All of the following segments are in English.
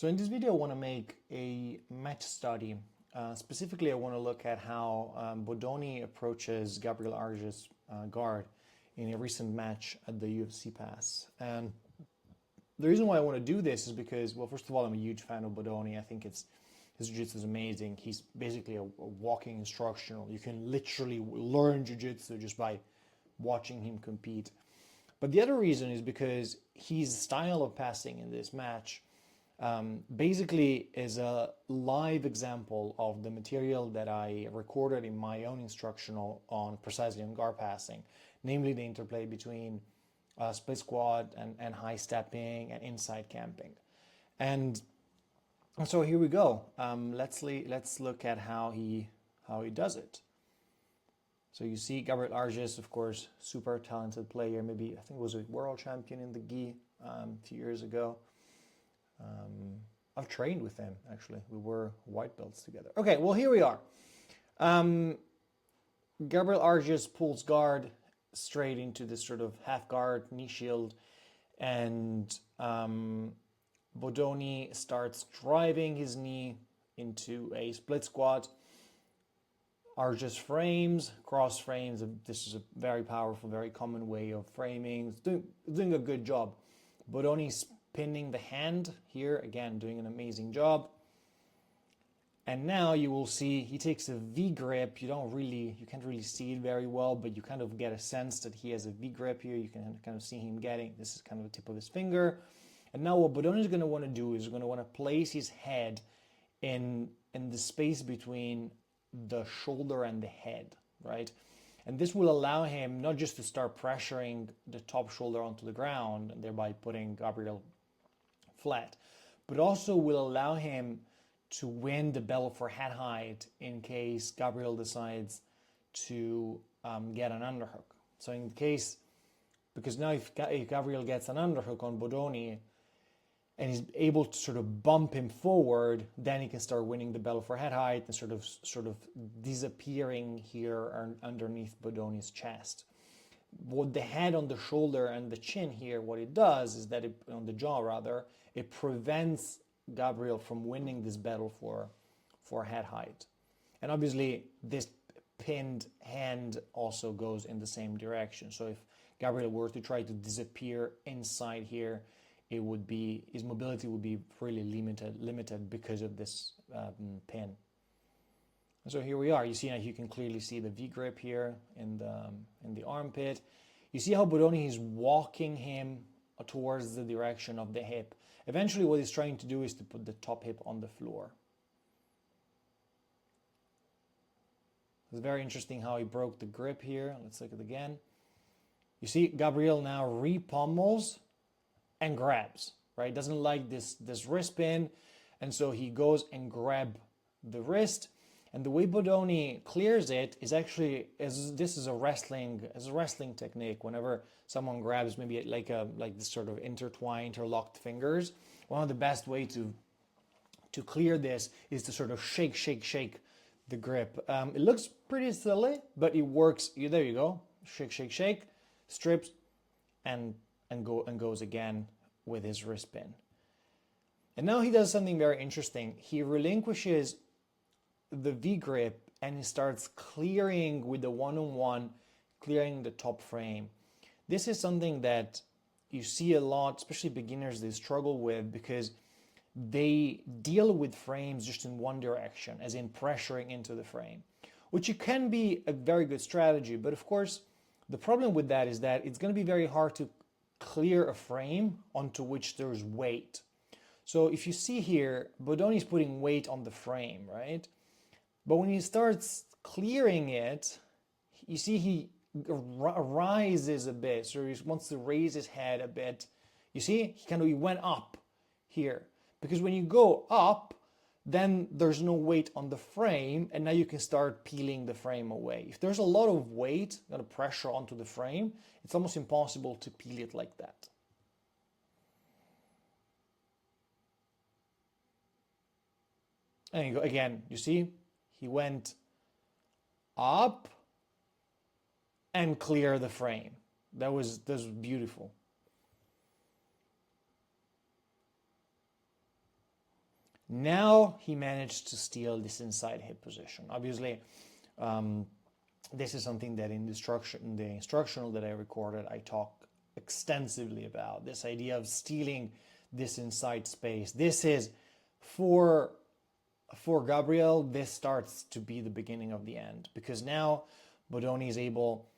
So in this video, I want to make a match study. Specifically, I want to look at how Bodoni approaches Gabriel Arges' guard in a recent match at the UFC Pass. And the reason why I want to do this is because, well, first of all, I'm a huge fan of Bodoni. I think his jiu-jitsu is amazing. He's basically a walking instructional. You can literally learn jiu-jitsu just by watching him compete. But the other reason is because his style of passing in this match basically is a live example of the material that I recorded in my own instructional on precisely on guard passing, namely the interplay between split squat and high stepping and inside camping. And so here we go. Let's look at how he does it. So you see Gabriel Arges, of course, super talented player. Maybe I think was a world champion in the gi a few years ago. I've trained with him, actually. We were white belts together. Okay, well, here we are. Gabriel Arges pulls guard straight into this sort of half guard knee shield, and Bodoni starts driving his knee into a split squat. Arges frames, cross frames. This is a very powerful, very common way of framing. It's doing a good job. Bodoni's pinning the hand here, again, doing an amazing job. And now you will see he takes a V grip. You can't really see it very well, but you kind of get a sense that he has a V grip here. You can kind of see him getting, this is kind of the tip of his finger. And now what Bodoni is going to want to do is going to want to place his head in the space between the shoulder and the head, right? And this will allow him not just to start pressuring the top shoulder onto the ground and thereby putting Gabriel flat, but also will allow him to win the battle for head height in case Gabriel decides to get an underhook. So in case, because now if Gabriel gets an underhook on Bodoni and he's able to sort of bump him forward, then he can start winning the battle for head height and sort of disappearing here underneath Bodoni's chest. What the head on the shoulder and the chin here, what it does is that on the jaw rather, it prevents Gabriel from winning this battle for head height. And obviously this pinned hand also goes in the same direction. So if Gabriel were to try to disappear inside here, it would be, his mobility would be really limited because of this pin. And so here we are. You see, you can clearly see the V grip here in the armpit. You see how Bodoni is walking him towards the direction of the hip. Eventually what he's trying to do is to put the top hip on the floor. It's very interesting how he broke the grip here. Let's look at it again. You see Gabriel now re-pummels and grabs, right? Doesn't like this wrist pin, and so he goes and grab the wrist. And the way Bodoni clears it is actually, this is a wrestling technique. Whenever someone grabs maybe like this sort of interlocked fingers, one of the best way to clear this is to sort of shake the grip. It looks pretty silly, but it works. There you go. Shake, strips, and goes again with his wrist pin. And now he does something very interesting. He relinquishes the V grip and he starts clearing with the one-on-one, clearing the top frame. This is something that you see a lot, especially beginners, they struggle with because they deal with frames just in one direction, as in pressuring into the frame, which can be a very good strategy. But of course, the problem with that is that it's going to be very hard to clear a frame onto which there's weight. So if you see here, Bodoni is putting weight on the frame, right? But when he starts clearing it, you see he rises a bit. So he wants to raise his head a bit. You see, he went up here. Because when you go up, then there's no weight on the frame, and now you can start peeling the frame away. If there's a lot of weight, a lot of pressure onto the frame, it's almost impossible to peel it like that. And you go, again, you see, he went up and clear the frame. That was beautiful. Now he managed to steal this inside hip position. Obviously, this is something that in the instructional that I recorded, I talk extensively about. This idea of stealing this inside space. This is for Gabriel, this starts to be the beginning of the end, because now Bodoni is able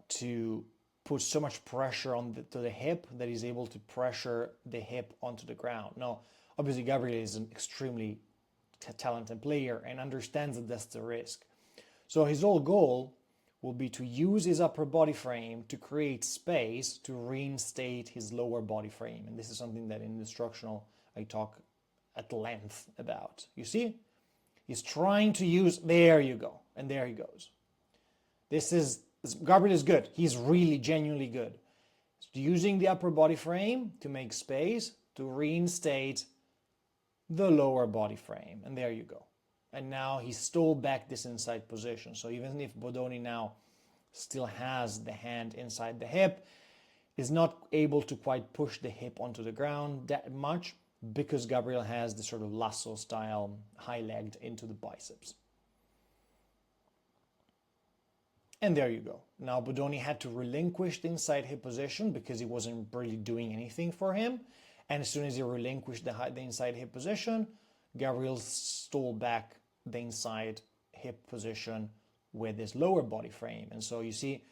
to put so much pressure to the hip that he's able to pressure the hip onto the ground. Now, obviously, Gabriel is an extremely talented player and understands that that's the risk. So his whole goal will be to use his upper body frame to create space to reinstate his lower body frame. And this is something that in the instructional I talk at length about. You see? He's trying to use, there you go, and there he goes. Gabriel is good. He's really genuinely good. He's using the upper body frame to make space to reinstate the lower body frame. And there you go. And now he stole back this inside position. So even if Bodoni now still has the hand inside the hip, is not able to quite push the hip onto the ground that much, because Gabriel has the sort of lasso style high-legged into the biceps. And there you go. Now Bodoni had to relinquish the inside hip position because he wasn't really doing anything for him. And as soon as he relinquished the inside hip position, Gabriel stole back the inside hip position with his lower body frame. And so you see,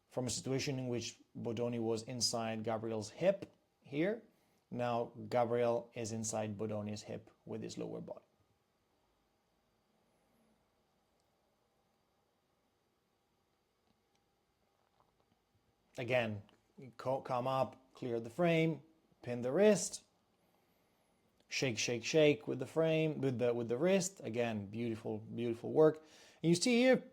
from a situation in which Bodoni was inside Gabriel's hip here, now Gabriel is inside Bodoni's hip with his lower body. Again, come up, clear the frame, pin the wrist, shake, shake, shake with the frame, with the wrist. Again, beautiful, beautiful work. And you see here,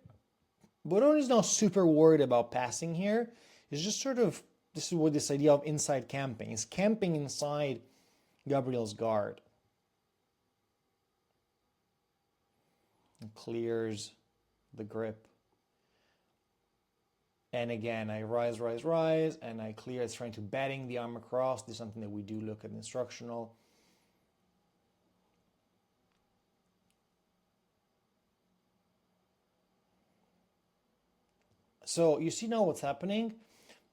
Bodoni is not super worried about passing here. It's just sort of, this is what this idea of inside camping. It's camping inside Gabriel's guard. And clears the grip. And again, I rise, rise, rise, and I clear. It's trying to batting the arm across. This is something that we do look at instructional. So you see now what's happening?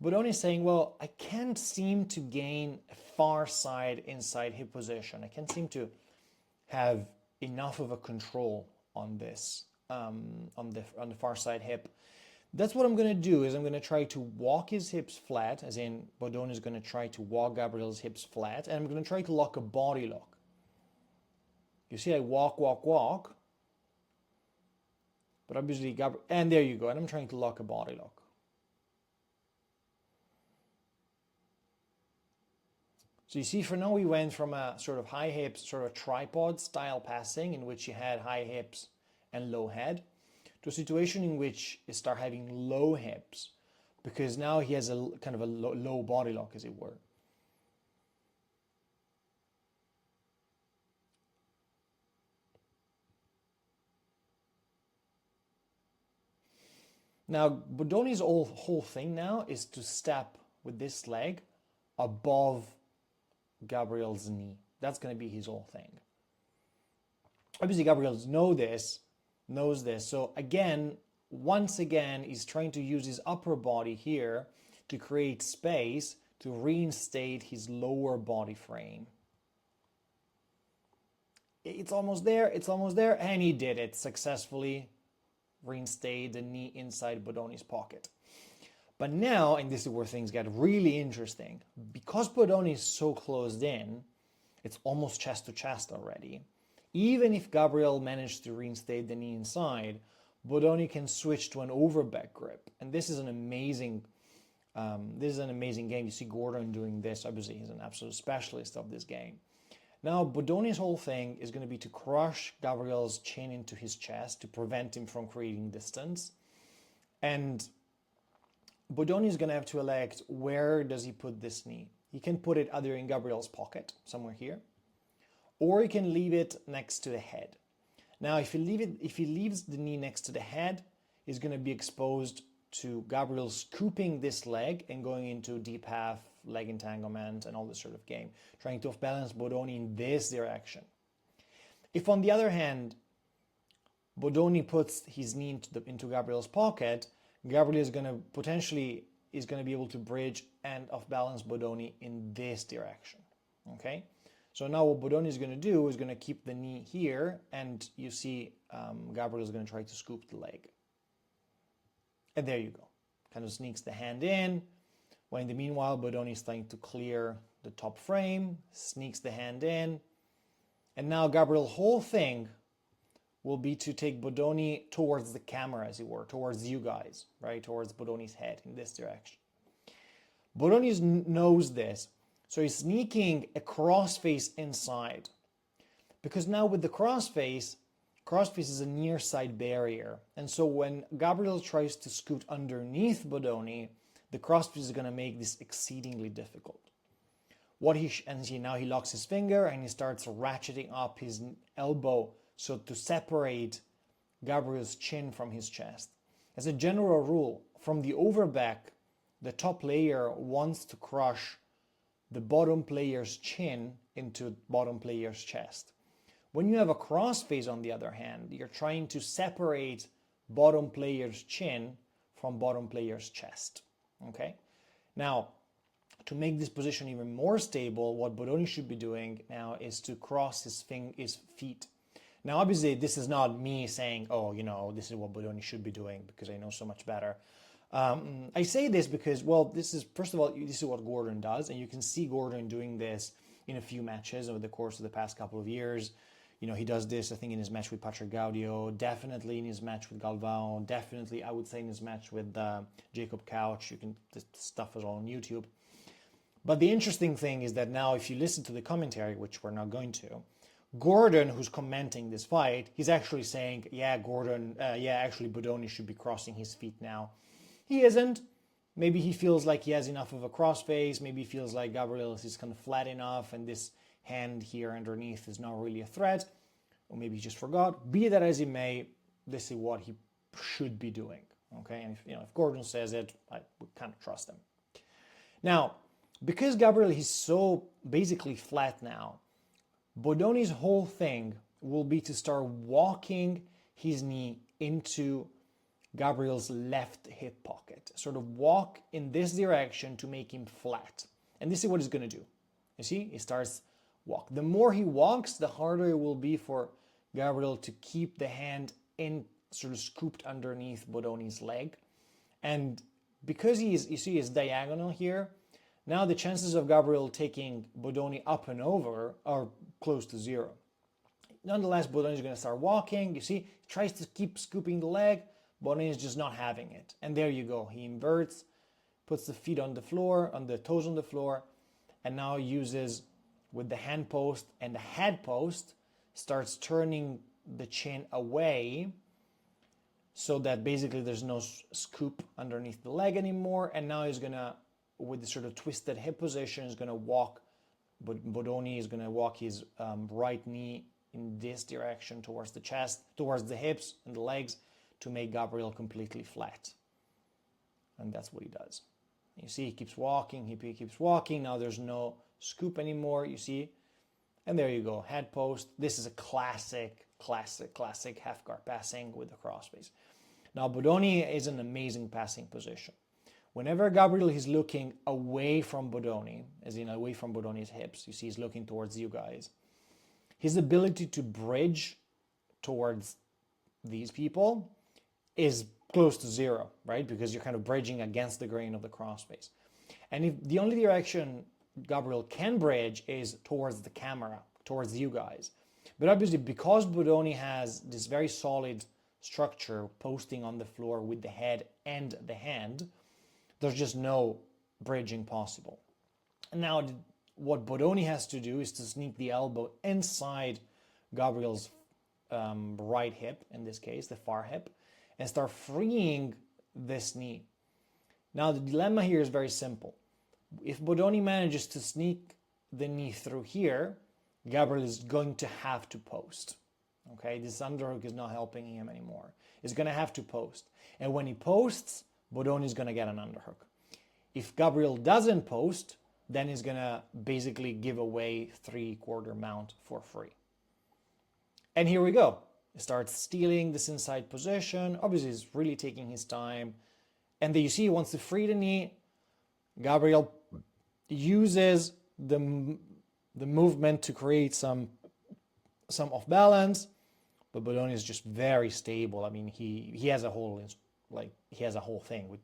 Bodoni is saying, well, I can't seem to gain a far side inside hip position. I can't seem to have enough of a control on this, on the far side hip. That's what I'm going to do, is I'm going to try to walk his hips flat, as in Bodoni is going to try to walk Gabriel's hips flat, and I'm going to try to lock a body lock. You see, I walk, walk, walk, but obviously Gabriel, and there you go, and I'm trying to lock a body lock. So you see, for now we went from a sort of high hips, sort of tripod style passing, in which you had high hips and low head, to a situation in which you start having low hips, because now he has a kind of a low body lock, as it were. Now, Bodoni's whole thing now is to step with this leg above Gabriel's knee. That's going to be his whole thing. Obviously, Gabriel knows this. So again, once again, he's trying to use his upper body here to create space to reinstate his lower body frame. It's almost there, and he did it successfully. Reinstate the knee inside Bodoni's pocket. But now, and this is where things get really interesting, because Bodoni is so closed in, it's almost chest to chest already. Even if Gabriel managed to reinstate the knee inside, Bodoni can switch to an overback grip. And this is an amazing game. You see Gordon doing this. Obviously, he's an absolute specialist of this game. Now, Bodoni's whole thing is going to be to crush Gabriel's chin into his chest to prevent him from creating distance. And Bodoni is going to have to elect, where does he put this knee? He can put it either in Gabriel's pocket, somewhere here, or he can leave it next to the head. Now, if he leaves the knee next to the head, he's going to be exposed to Gabriel scooping this leg and going into deep half, leg entanglement, and all this sort of game, trying to off-balance Bodoni in this direction. If on the other hand, Bodoni puts his knee into Gabriel's pocket, Gabriel is going to potentially be able to bridge and off balance Bodoni in this direction. Okay, so now what Bodoni is going to do is going to keep the knee here, and you see Gabriel is going to try to scoop the leg. And there you go. Kind of sneaks the hand in, when in the meanwhile Bodoni is trying to clear the top frame, sneaks the hand in, and now Gabriel's whole thing will be to take Bodoni towards the camera, as it were, towards you guys, right? Towards Bodoni's head in this direction. Bodoni knows this, so he's sneaking a crossface inside. Because now with the crossface is a near side barrier. And so when Gabriel tries to scoot underneath Bodoni, the crossface is going to make this exceedingly difficult. Now he locks his finger and he starts ratcheting up his elbow so to separate Gabriel's chin from his chest. As a general rule, from the overback, the top layer wants to crush the bottom player's chin into bottom player's chest. When you have a crossface, on the other hand, you're trying to separate bottom player's chin from bottom player's chest. Okay? Now, to make this position even more stable, what Bodoni should be doing now is to cross his feet. Now, obviously, this is not me saying, oh, this is what Bodoni should be doing because I know so much better. I say this because, well, first of all, this is what Gordon does, and you can see Gordon doing this in a few matches over the course of the past couple of years. He does this, I think, in his match with Patrick Gaudio, definitely in his match with Galvão, definitely, I would say, in his match with Jacob Couch. This stuff is all on YouTube. But the interesting thing is that now, if you listen to the commentary, which we're not going to, Gordon, who's commenting this fight, he's actually saying, actually Bodoni should be crossing his feet now. He isn't. Maybe he feels like he has enough of a crossface. Maybe he feels like Gabriel is kind of flat enough and this hand here underneath is not really a threat. Or maybe he just forgot. Be that as it may, this is what he should be doing. Okay, and if Gordon says it, I would kind of trust him. Now, because Gabriel is so basically flat now, Bodoni's whole thing will be to start walking his knee into Gabriel's left hip pocket. Sort of walk in this direction to make him flat. And this is what he's going to do. You see, he starts walk. The more he walks, the harder it will be for Gabriel to keep the hand in, sort of scooped underneath Bodoni's leg. And because you see his diagonal here, now the chances of Gabriel taking Bodoni up and over are close to zero. Nonetheless, Bodoni is going to start walking. You see, he tries to keep scooping the leg. Bodoni is just not having it. And there you go. He inverts, puts the feet on the floor, on the toes on the floor, and now uses, with the hand post and the head post, starts turning the chin away so that basically there's no scoop underneath the leg anymore. And now he's going to, with the sort of twisted hip position, is going to walk, but Bodoni is going to walk his right knee in this direction towards the chest, towards the hips and the legs, to make Gabriel completely flat. And that's what he does. You see, he keeps walking, he keeps walking. Now there's no scoop anymore, you see. And there you go, head post. This is a classic half guard passing with the crossface. Now Bodoni is an amazing passing position. Whenever Gabriel is looking away from Bodoni, as in away from Bodoni's hips, you see he's looking towards you guys, his ability to bridge towards these people is close to zero, right? Because you're kind of bridging against the grain of the crossface. And if the only direction Gabriel can bridge is towards the camera, towards you guys. But obviously, because Bodoni has this very solid structure posting on the floor with the head and the hand, there's just no bridging possible. And now what Bodoni has to do is to sneak the elbow inside Gabriel's right hip, in this case, the far hip, and start freeing this knee. Now the dilemma here is very simple. If Bodoni manages to sneak the knee through here, Gabriel is going to have to post. Okay, this underhook is not helping him anymore. He's going to have to post. And when he posts, Bodoni is going to get an underhook. If Gabriel doesn't post, then he's going to basically give away 3/4 mount for free. And here we go. He starts stealing this inside position. Obviously, he's really taking his time. And then you see he wants to free the knee. Gabriel uses the movement to create some off balance, but Bodoni is just very stable. I mean, he has a whole thing with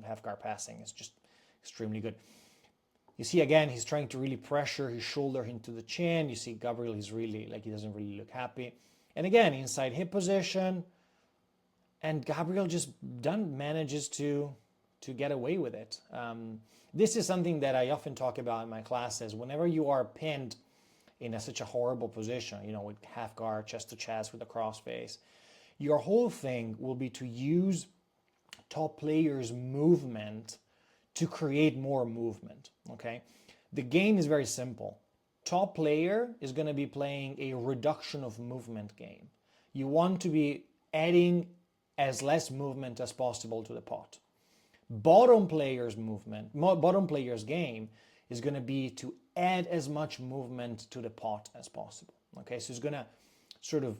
half guard passing. It's just extremely good. You see again, he's trying to really pressure his shoulder into the chin. You see Gabriel, he's really he doesn't really look happy. And again, inside hip position, and Gabriel just manages to get away with it. This is something that I often talk about in my classes. Whenever you are pinned in such a horrible position, with half guard, chest to chest, with a cross face, your whole thing will be to use top players' movement to create more movement, okay? The game is very simple. Top player is going to be playing a reduction of movement game. You want to be adding as less movement as possible to the pot. Bottom player's game is going to be to add as much movement to the pot as possible. Okay, so it's going to sort of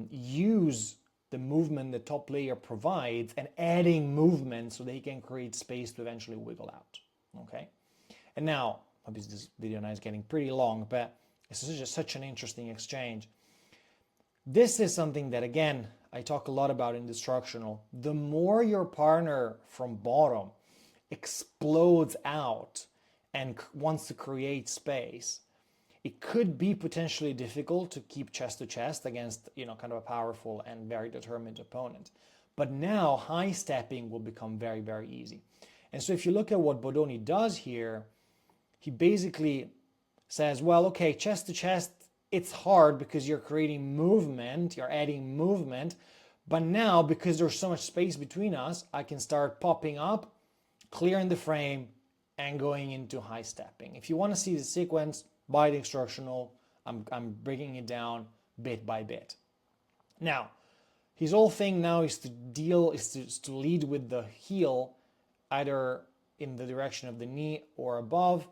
use the movement the top player provides and adding movement so they can create space to eventually wiggle out. Okay, and now obviously this video now is getting pretty long, but this is just such an interesting exchange. This is something that, again, I talk a lot about in instructional. The more your partner from bottom explodes out and wants to create space, it could be potentially difficult to keep chest to chest against, kind of a powerful and very determined opponent. But now high stepping will become very, very easy. And so if you look at what Bodoni does here, he basically says, well, okay, chest to chest, it's hard because you're creating movement, you're adding movement, but now because there's so much space between us, I can start popping up, clearing the frame, and going into high stepping. If you want to see the sequence by the instructional, I'm breaking it down bit by bit. Now, his whole thing now is to lead with the heel, either in the direction of the knee or above.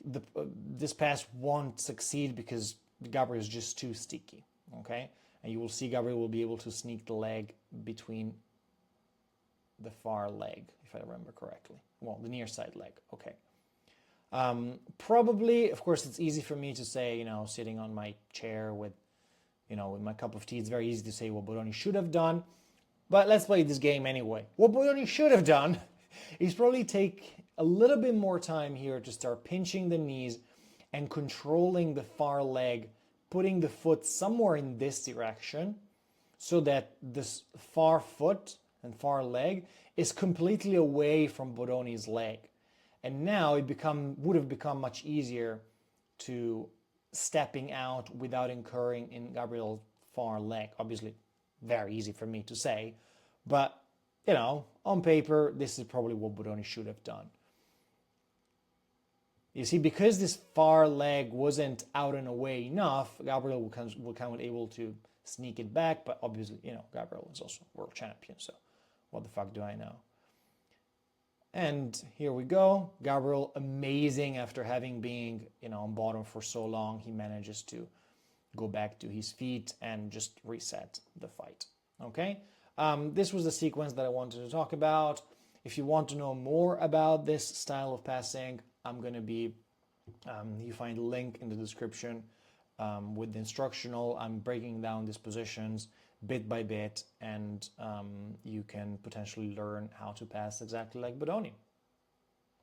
This pass won't succeed because Gabriel is just too sticky, okay? And you will see Gabriel will be able to sneak the leg between the far leg, if I remember correctly. Well, the near side leg, okay. Probably, of course, it's easy for me to say, sitting on my chair with my cup of tea, it's very easy to say what Bodoni should have done, but let's play this game anyway. What Bodoni should have done is probably take a little bit more time here to start pinching the knees and controlling the far leg, putting the foot somewhere in this direction so that this far foot and far leg is completely away from Bodoni's leg. And now it would have become much easier to stepping out without incurring in Gabriel's far leg. Obviously, very easy for me to say, but on paper, this is probably what Bodoni should have done. You see, because this far leg wasn't out and away enough, Gabriel will kind of able to sneak it back, but obviously, Gabriel is also world champion, so what the fuck do I know? And here we go. Gabriel, amazing after having been, on bottom for so long, he manages to go back to his feet and just reset the fight. Okay? This was the sequence that I wanted to talk about. If you want to know more about this style of passing, I'm going to be, you find a link in the description with the instructional. I'm breaking down these positions bit by bit, and you can potentially learn how to pass exactly like Bodoni.